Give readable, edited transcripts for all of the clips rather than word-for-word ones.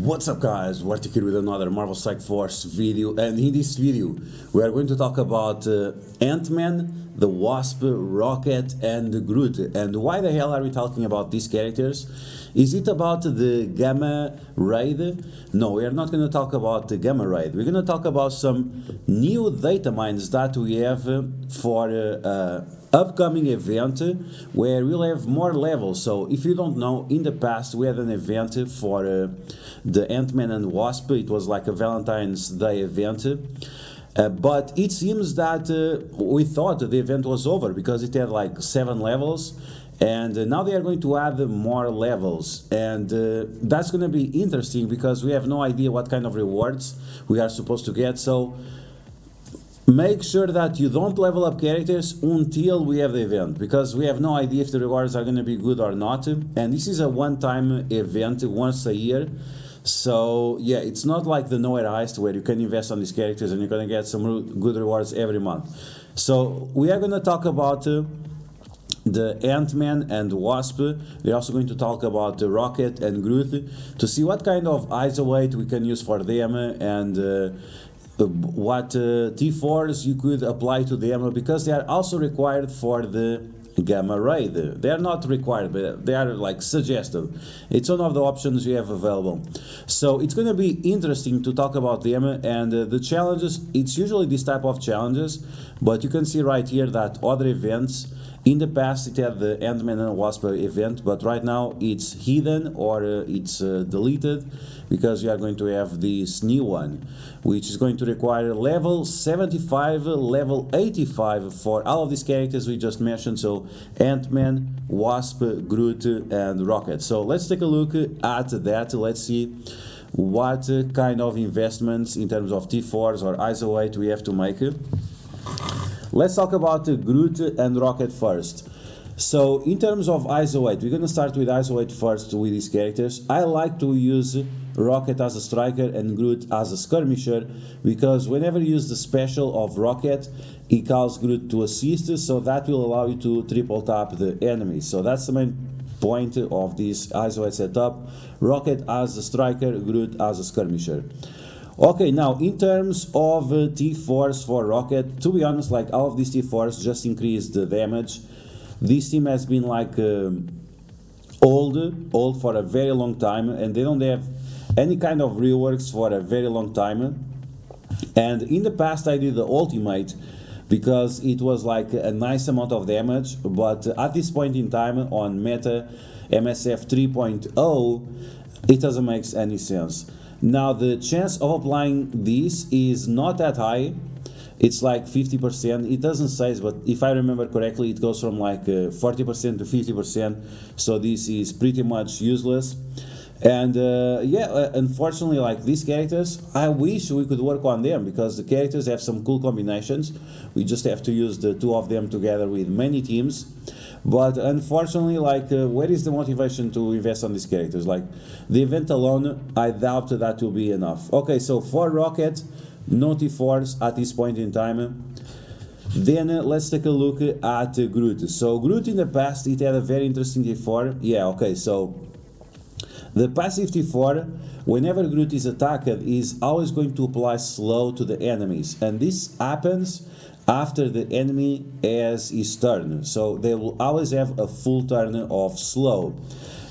What's up guys, DuArktik here with another Marvel Strike Force video, and in this video we are going to talk about Ant-Man, the Wasp, Rocket and Groot. And why the hell are we talking about these characters? Is it about the Gamma Raid? No, we are not going to talk about the Gamma Raid. We're going to talk about some new Datamines that we have for upcoming event where we'll have more levels. So if you don't know, in the past we had an event for the Ant-Man and Wasp. It was like a Valentine's Day event. But it seems that we thought the event was over because it had like 7 levels, and now they are going to add more levels, and that's going to be interesting because we have no idea what kind of rewards we are supposed to get. So make sure that you don't level up characters until we have the event, because we have no idea if the rewards are going to be good or not. And this is a one-time event, once a year. So yeah, it's not like the Nowhere Heist where you can invest on these characters and you're going to get some good rewards every month. So we are going to talk about the Ant-Man and Wasp. We're also going to talk about the Rocket and Groot to see what kind of isolate we can use for them, and what T4s you could apply to them, because they are also required for the Gamma Raid. They are not required, but they are like suggested. It's one of the options you have available. So it's going to be interesting to talk about them, and the challenges. It's usually this type of challenges, but you can see right here that other events in the past it had the Ant-Man and Wasp event, but right now it's hidden or it's deleted, because you are going to have this new one, which is going to require level 75, level 85 for all of these characters we just mentioned. So Ant-Man, Wasp, Groot and Rocket. So let's take a look at that. Let's see what kind of investments in terms of T4s or isolate we have to make. Let's talk about Groot and Rocket first. So in terms of isolate, we're going to start with isolate first with these characters. I like to use Rocket as a striker and Groot as a skirmisher, because whenever you use the special of Rocket, he calls Groot to assist, so that will allow you to triple tap the enemy. So that's the main point of this isolate setup: Rocket as a striker, Groot as a skirmisher. Okay, now in terms of T4s for Rocket, to be honest, like all of these T4s just increase the damage. This team has been like old for a very long time, and they don't have any kind of reworks for a very long time. And in the past I did the ultimate because it was like a nice amount of damage, but at this point in time on meta MSF 3.0 it doesn't make any sense. Now the chance of applying this is not that high. It's like 50%. It doesn't say, but if I remember correctly, it goes from like 40% to 50%. So this is pretty much useless. And yeah, unfortunately, like these characters, I wish we could work on them, because the characters have some cool combinations. We just have to use the 2 of them together with many teams. But unfortunately, like where is the motivation to invest on these characters? Like the event alone, I doubt that will be enough. Okay, so for Rocket, no T4s at this point in time. Then let's take a look at Groot. So Groot in the past, it had a very interesting T4. Yeah, okay, so the passive T4, whenever Groot is attacked, is always going to apply slow to the enemies, and this happens after the enemy has his turn. So they will always have a full turn of slow.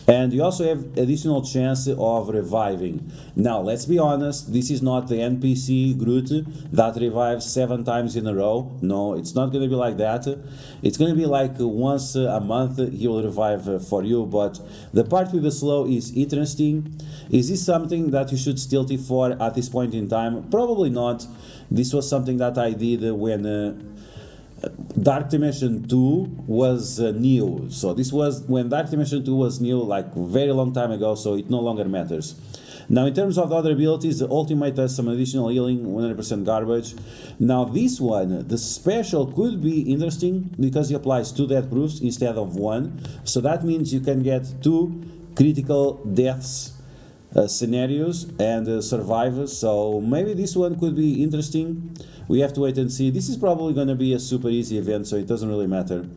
And you also have additional chance of reviving. Now, let's be honest, this is not the NPC Groot that revives 7 times in a row. No, it's not going to be like that. It's going to be like once a month he will revive for you. But the part with the slow is interesting. Is this something that you should still T4 at this point in time? Probably not. This was something that I did when Dark Dimension 2 was new. So this was when Dark Dimension 2 was new, like very long time ago, so it no longer matters. Now in terms of the other abilities, the ultimate has some additional healing, 100% garbage. Now this one, the special, could be interesting because he applies 2 death proofs instead of 1. So that means you can get 2 critical deaths scenarios and survive. So maybe this one could be interesting. We have to wait and see. This is probably going to be a super easy event, so it doesn't really matter.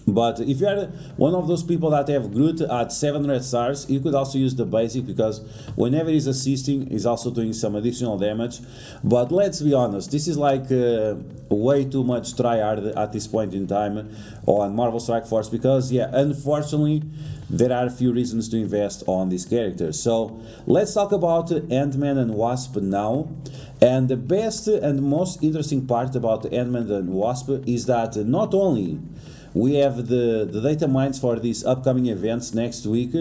But if you are one of those people that have Groot at 700 stars, you could also use the basic, because whenever he's assisting, he's also doing some additional damage. But let's be honest, this is like way too much tryhard at this point in time on Marvel Strike Force, because yeah, unfortunately, there are a few reasons to invest on these characters. So let's talk about Ant-Man and Wasp now. And the best and most interesting part about Ant-Man and Wasp is that not only we have the data mines for these upcoming events next week,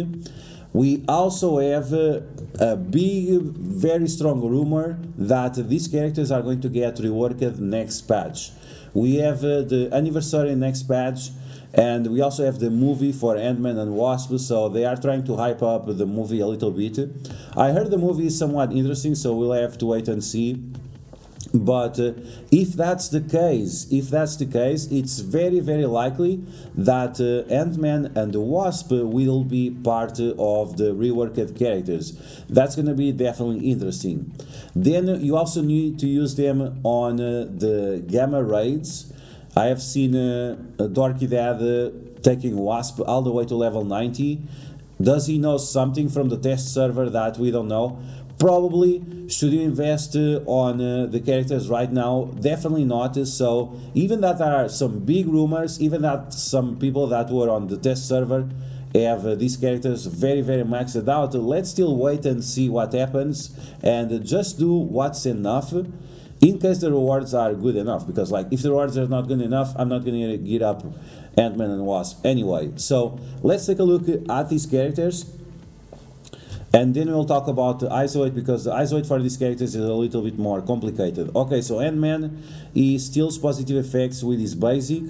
we also have a big, very strong rumor that these characters are going to get reworked next patch. We have the anniversary next patch, and we also have the movie for Ant-Man and Wasp, so they are trying to hype up the movie a little bit. I heard the movie is somewhat interesting, so we'll have to wait and see. But if that's the case, it's very, very likely that Ant-Man and the Wasp will be part of the reworked characters. That's going to be definitely interesting. Then you also need to use them on the Gamma raids. I have seen duarktikhq taking Wasp all the way to level 90. Does he know something from the test server that we don't know? Probably. Should you invest on the characters right now? Definitely not. So even that there are some big rumors, even that some people that were on the test server have these characters very, very maxed out, let's still wait and see what happens, and just do what's enough in case the rewards are good enough, because like if the rewards are not good enough, I'm not going to get up Ant-Man and Wasp anyway. So let's take a look at these characters, and then we'll talk about the isolate, because the isolate for these characters is a little bit more complicated. Okay, so Ant-Man, he steals positive effects with his basic,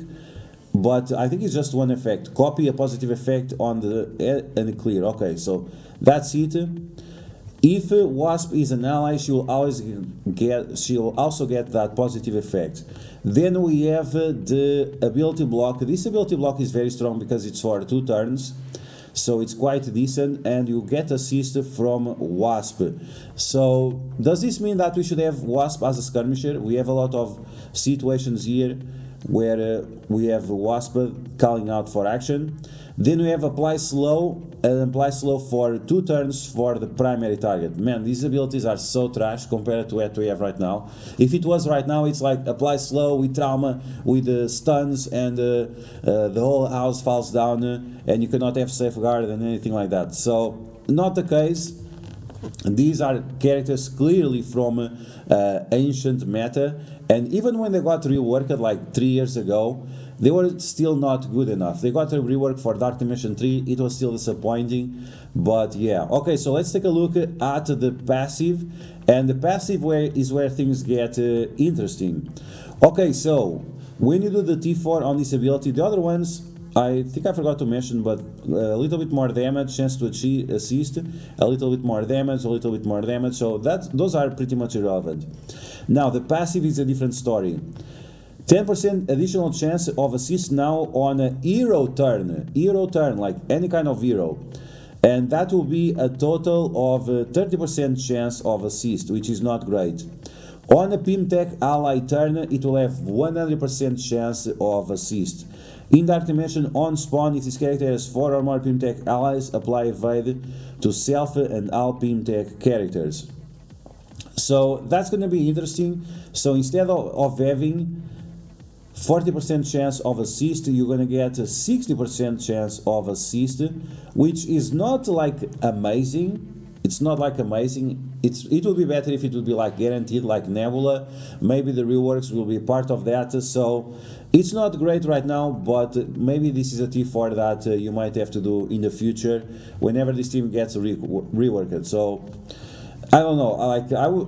but I think it's just one effect. Copy a positive effect on the and clear. Okay, so that's it. If Wasp is an ally, she'll also get that positive effect. Then we have the ability block. This ability block is very strong because it's for 2 turns. So it's quite decent, and you get assist from Wasp. So does this mean that we should have Wasp as a skirmisher? We have a lot of situations here where we have Wasp calling out for action. Then we have apply slow, and apply slow for 2 turns for the primary target. Man, these abilities are so trash compared to what we have right now. If it was right now, it's like apply slow with trauma, with stuns, and the whole house falls down, and you cannot have safeguard and anything like that. So not the case. These are characters clearly from ancient meta, and even when they got reworked like 3 years ago, they were still not good enough. They got a rework for Dark Dimension 3, it was still disappointing, but yeah. Okay, so let's take a look at the passive, and the passive is where things get interesting. Okay, so when you do the T4 on this ability, the other ones, I think I forgot to mention, but a little bit more damage, chance to assist, a little bit more damage, a little bit more damage, so those are pretty much irrelevant. Now, the passive is a different story. 10% additional chance of assist now on a hero turn, like any kind of hero. And that will be a total of 30% chance of assist, which is not great. On a Pimtech ally turn, it will have 100% chance of assist. In Dark Dimension, on spawn, if this character has 4 or more Pimtech allies, apply evade to self and all Pimtech characters. So that's going to be interesting. So instead of having 40% chance of assist, you're going to get a 60% chance of assist, which is not like amazing. It's not like amazing. It would be better if it would be like guaranteed, like Nebula. Maybe the reworks will be part of that. So it's not great right now, but maybe this is a T4 that you might have to do in the future whenever this team gets reworked. So I don't know.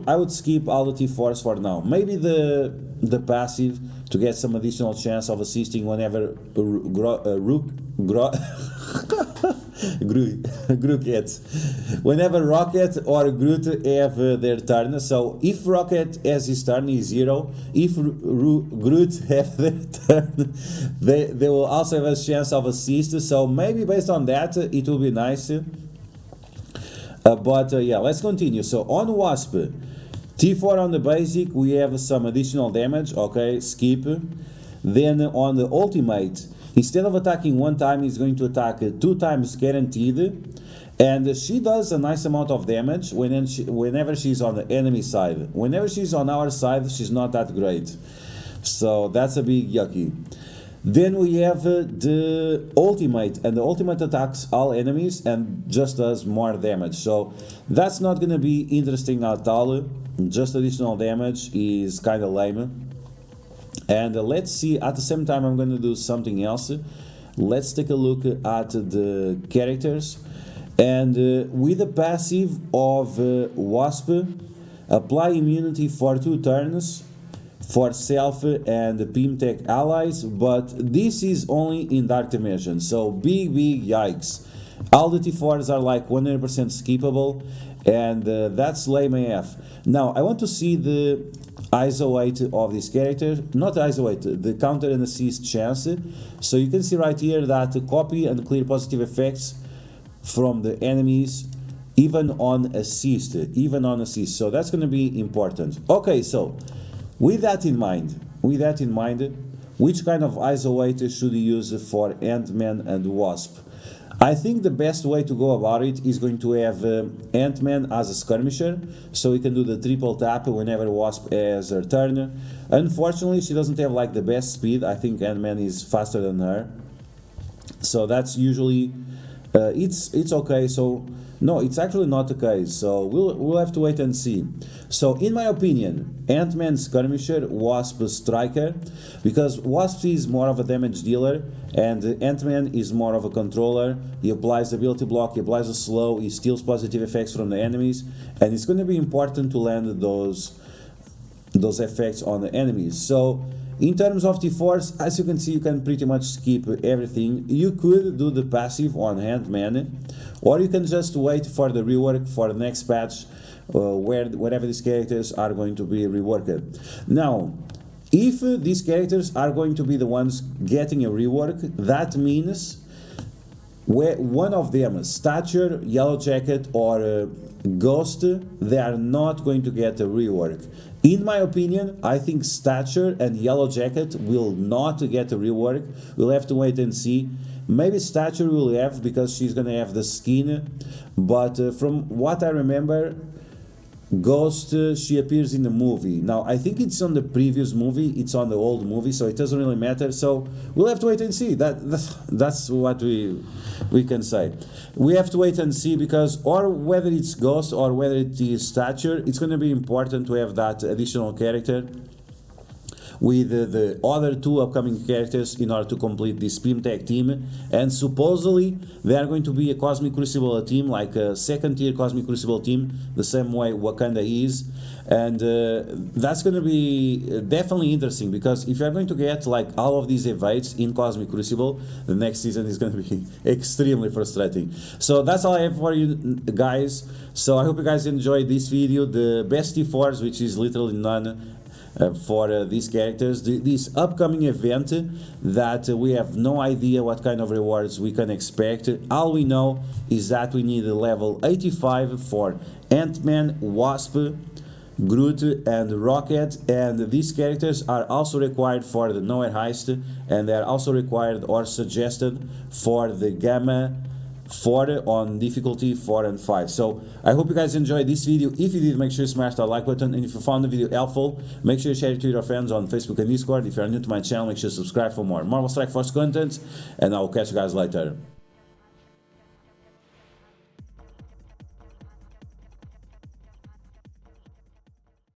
I would skip all the T4s for now. Maybe the passive to get some additional chance of assisting whenever Groot gets. Whenever Rocket or Groot have their turn. So if Rocket has his turn, he's 0. If Groot have their turn, they will also have a chance of assist. So maybe based on that, it will be nice. But yeah, let's continue. So on Wasp, T4 on the basic, we have some additional damage. Okay, skip. Then on the ultimate, Instead of attacking one time, he's going to attack 2 times guaranteed. And she does a nice amount of damage whenever she's on the enemy side. Whenever she's on our side, she's not that great. So that's a big yucky. Then we have the ultimate, and the ultimate attacks all enemies and just does more damage. So that's not going to be interesting at all. Just additional damage is kind of lame. And let's see, at the same time I'm going to do something else. Let's take a look at the characters. And with the passive of Wasp, apply immunity for 2 turns for self and PimTech allies, but this is only in Dark Dimension, so big yikes. All the T4s are like 100% skippable, and that's lame AF. Now I want to see the ISO 8 of this character, not ISO 8, the counter and assist chance. So you can see right here that copy and clear positive effects from the enemies even on assist, so that's going to be important. Okay, so with that in mind, which kind of ISO 8 should you use for Ant-Man and Wasp? I think the best way to go about it is going to have Ant-Man as a skirmisher, so he can do the triple tap whenever Wasp has her turn. Unfortunately, she doesn't have like the best speed. I think Ant-Man is faster than her, so that's usually it's okay. So no, it's actually not the case, so we'll have to wait and see. So in my opinion, Ant-Man skirmisher, Wasp striker, because Wasp is more of a damage dealer and Ant-Man is more of a controller. He applies ability block, he applies a slow, he steals positive effects from the enemies, and it's going to be important to land those effects on the enemies. So in terms of T4s, as you can see, you can pretty much skip everything. You could do the passive on Ant-Man, or you can just wait for the rework for the next patch, wherever these characters are going to be reworked. Now, if these characters are going to be the ones getting a rework, that means one of them, Stature, Yellow Jacket, or Ghost, they are not going to get a rework. In my opinion, I think Stature and Yellow Jacket will not get a rework. We'll have to wait and see. Maybe Stature will have, because she's gonna have the skin, but from what I remember, Ghost, she appears in the movie. Now, I think it's on the previous movie, it's on the old movie, so it doesn't really matter. So we'll have to wait and see. That's what we can say. We have to wait and see, because or whether it's Ghost or whether it is Stature, it's going to be important to have that additional character with the other 2 upcoming characters in order to complete this PimTech team. And supposedly they are going to be a Cosmic Crucible team, like a 2nd tier Cosmic Crucible team, the same way Wakanda is. And that's going to be definitely interesting, because if you're going to get like all of these evades in Cosmic Crucible, the next season is going to be extremely frustrating. So that's all I have for you guys. So I hope you guys enjoyed this video, the best T4s, which is literally none, for these characters, this upcoming event that we have no idea what kind of rewards we can expect. All we know is that we need a level 85 for Ant-Man, Wasp, Groot and Rocket, and these characters are also required for the Nowhere Heist, and they are also required or suggested for the Gamma 4 on difficulty 4 and 5. So I hope you guys enjoyed this video. If you did, make sure you smash that like button, and if you found the video helpful, make sure you share it to your friends on Facebook and Discord. If you are new to my channel, make sure you subscribe for more Marvel Strike Force content, and I will catch you guys later.